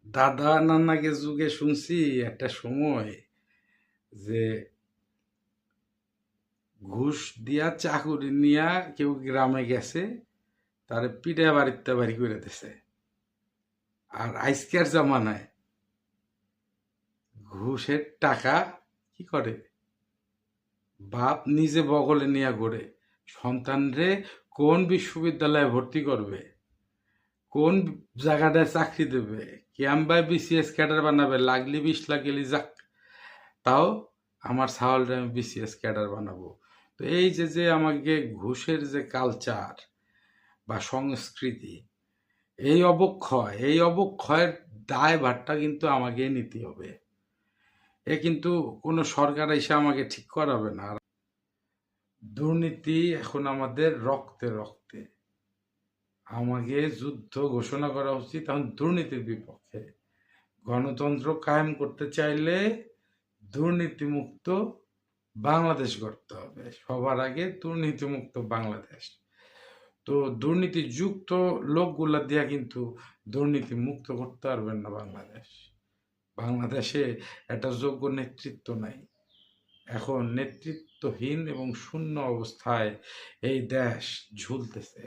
দাদা নানাকে যুগে শুনছি একটা সময় যে ঘুষ দিয়া চাকুরি নিয়া কেউ গ্রামে গেছে, তারে পিঠে বাড়িতে বাড়ি করে দিছে। আর আজকের জামানায় ঘুষের টাকা কি করে, বাপ নিজে বগলে নিয়ে ঘোরে সন্তানরে কোন বিশ্ববিদ্যালয়ে ভর্তি করবে, কোন জায়গাটায় চাকরি দেবে, কেমবাই বিসিএস ক্যাডার বানাবে, লাগলি 20 লাখ গেলি যাক, তাও আমার ছাওয়ালটা আমি বিসিএস ক্যাডার বানাবো। তো এই যে যে আমাকে ঘুষের যে কালচার বা সংস্কৃতি, এই অবক্ষয়ের দায়ভারটা কিন্তু আমাকে নিতে হবে। এ কিন্তু কোনো সরকার এসে আমাকে ঠিক করাবে না। দুর্নীতি এখন আমাদের রক্তে রক্তে। আমাকে যুদ্ধ ঘোষণা করা উচিত এখন দুর্নীতির বিপক্ষে। গণতন্ত্র কায়েম করতে চাইলে দুর্নীতিমুক্ত বাংলাদেশ গড়তে হবে। সবার আগে দুর্নীতিমুক্ত বাংলাদেশ। তো দুর্নীতিযুক্ত লোকগুলা দিয়া কিন্তু দুর্নীতি মুক্ত করতে পারবেন না বাংলাদেশ। বাংলাদেশে একটা যোগ্য নেতৃত্ব নাই। এখন নেতৃত্বহীন এবং শূন্য অবস্থায় এই দেশ ঝুলতেছে।